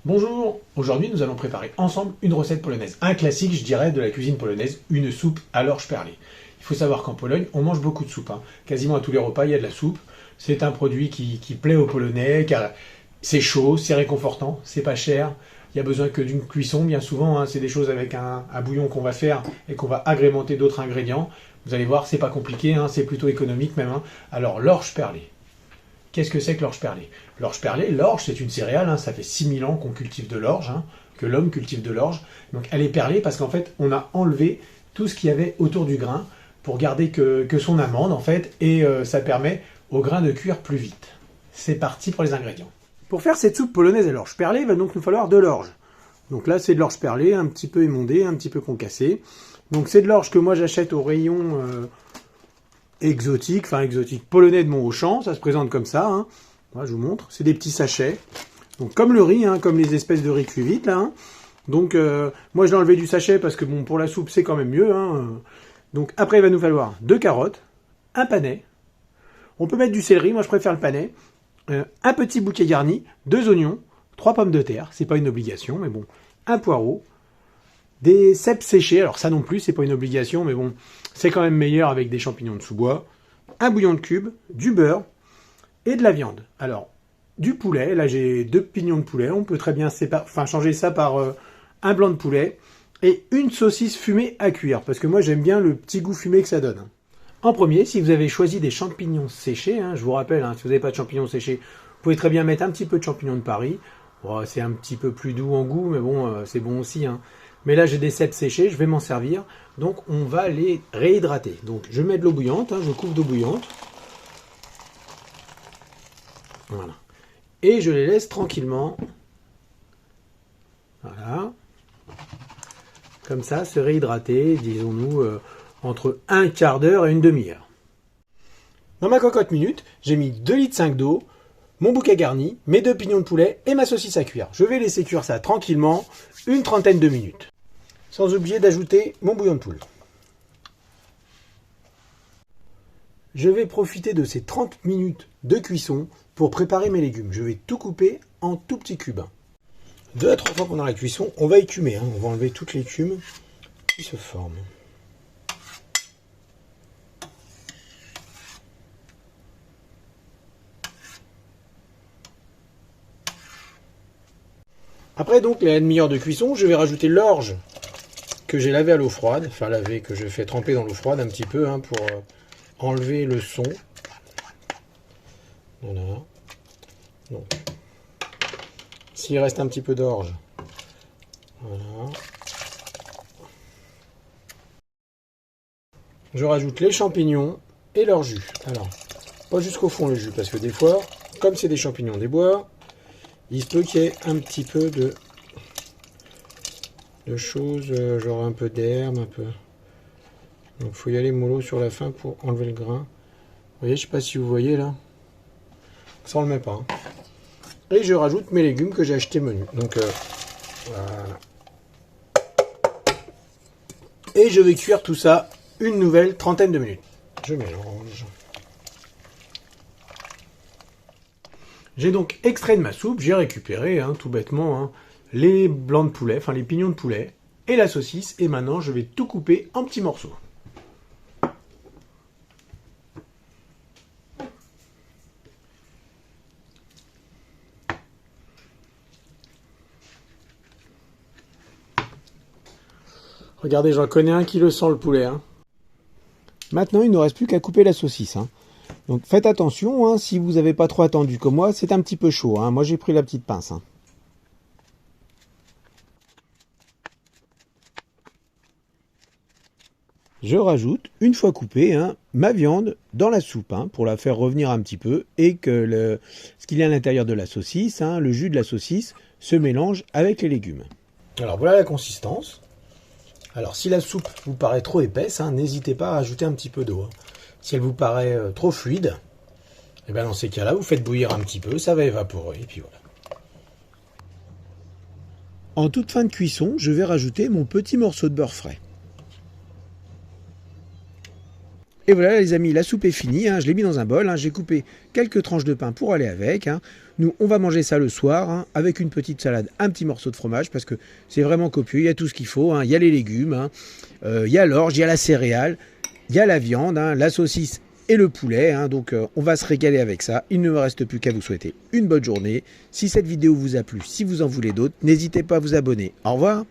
Bonjour, aujourd'hui nous allons préparer ensemble une recette polonaise, un classique je dirais de la cuisine polonaise, une soupe à l'orge perlée. Il faut savoir qu'en Pologne on mange beaucoup de soupe, quasiment à tous les repas il y a de la soupe, c'est un produit qui plaît aux Polonais car c'est chaud, c'est réconfortant, c'est pas cher, il y a besoin que d'une cuisson bien souvent, c'est des choses avec un bouillon qu'on va faire et qu'on va agrémenter d'autres ingrédients. Vous allez voir c'est pas compliqué, c'est plutôt économique même. Alors l'orge perlée. Qu'est-ce que c'est que l'orge perlée? L'orge perlée, l'orge c'est une céréale, ça fait 6000 ans qu'on cultive de l'orge, que l'homme cultive de l'orge. Donc elle est perlée parce qu'en fait on a enlevé tout ce qu'il y avait autour du grain pour garder que son amande en fait et ça permet au grain de cuire plus vite. C'est parti pour les ingrédients. Pour faire cette soupe polonaise à l'orge perlée, il va donc nous falloir de l'orge. Donc là c'est de l'orge perlée, un petit peu émondée, un petit peu concassée. Donc c'est de l'orge que moi j'achète au rayon exotique polonais de Mont-Auchan, ça se présente comme ça. Moi, je vous montre, c'est des petits sachets. Donc comme le riz, comme les espèces de riz cuit vite là. Donc moi je l'ai enlevé du sachet parce que bon pour la soupe c'est quand même mieux. Donc après il va nous falloir 2 carottes, un panais. On peut mettre du céleri, moi je préfère le panais. Un petit bouquet garni, 2 oignons, 3 pommes de terre, c'est pas une obligation, mais bon, un poireau, des cèpes séchés, alors ça non plus c'est pas une obligation, mais bon, c'est quand même meilleur avec des champignons de sous-bois, un bouillon de cube, du beurre et de la viande. Alors, du poulet, là j'ai 2 pignons de poulet, on peut très bien changer ça par un blanc de poulet et une saucisse fumée à cuire, parce que moi j'aime bien le petit goût fumé que ça donne. En premier, si vous avez choisi des champignons séchés, je vous rappelle, si vous n'avez pas de champignons séchés, vous pouvez très bien mettre un petit peu de champignons de Paris. Bon, c'est un petit peu plus doux en goût, mais bon, c'est bon aussi. Mais là, j'ai des cèpes séchés, je vais m'en servir. Donc, on va les réhydrater. Donc, je mets de l'eau bouillante, je couvre d'eau bouillante. Voilà. Et je les laisse tranquillement. Voilà. Comme ça, se réhydrater, disons-nous, entre un quart d'heure et une demi-heure. Dans ma cocotte minute, j'ai mis 2,5 litres d'eau, mon bouquet garni, mes 2 pignons de poulet et ma saucisse à cuire. Je vais laisser cuire ça tranquillement, une trentaine de minutes. Sans oublier d'ajouter mon bouillon de poule. Je vais profiter de ces 30 minutes de cuisson pour préparer mes légumes. Je vais tout couper en tout petits cubes. 2 à 3 fois pendant la cuisson, on va écumer. On va enlever toute l'écume qui se forme. Après donc la demi-heure de cuisson, je vais rajouter l'orge que j'ai lavé à l'eau froide, que je fais tremper dans l'eau froide un petit peu pour enlever le son. Voilà. Donc, s'il reste un petit peu d'orge, voilà. Je rajoute les champignons et leur jus. Alors, pas jusqu'au fond le jus, parce que des fois, comme c'est des champignons des bois, il se peut qu'il y ait un petit peu de choses, genre un peu d'herbe, un peu. Donc il faut y aller mollo sur la fin pour enlever le grain. Vous voyez, je sais pas si vous voyez là. Ça on le met pas. Et je rajoute mes légumes que j'ai achetés menu. Donc voilà. Et je vais cuire tout ça une nouvelle trentaine de minutes. Je mélange. J'ai donc extrait de ma soupe, j'ai récupéré tout bêtement les blancs de poulet, les pignons de poulet et la saucisse. Et maintenant je vais tout couper en petits morceaux. Regardez, j'en connais un qui le sent le poulet. Maintenant, il ne reste plus qu'à couper la saucisse. Donc faites attention, si vous n'avez pas trop attendu comme moi, c'est un petit peu chaud. Moi j'ai pris la petite pince. Je rajoute, une fois coupée, ma viande dans la soupe pour la faire revenir un petit peu et que ce qu'il y a à l'intérieur de la saucisse, le jus de la saucisse, se mélange avec les légumes. Alors voilà la consistance. Alors si la soupe vous paraît trop épaisse, n'hésitez pas à rajouter un petit peu d'eau. Si elle vous paraît trop fluide, et bien dans ces cas-là, vous faites bouillir un petit peu, ça va évaporer, et puis voilà. En toute fin de cuisson, je vais rajouter mon petit morceau de beurre frais. Et voilà les amis, la soupe est finie, hein, je l'ai mis dans un bol, hein, j'ai coupé quelques tranches de pain pour aller avec. Hein. Nous, on va manger ça le soir, hein, avec une petite salade, un petit morceau de fromage, parce que c'est vraiment copieux, il y a tout ce qu'il faut, hein, il y a les légumes, hein, il y a l'orge, il y a la céréale, il y a la viande, hein, la saucisse et le poulet, hein, donc on va se régaler avec ça. Il ne me reste plus qu'à vous souhaiter une bonne journée. Si cette vidéo vous a plu, si vous en voulez d'autres, n'hésitez pas à vous abonner. Au revoir.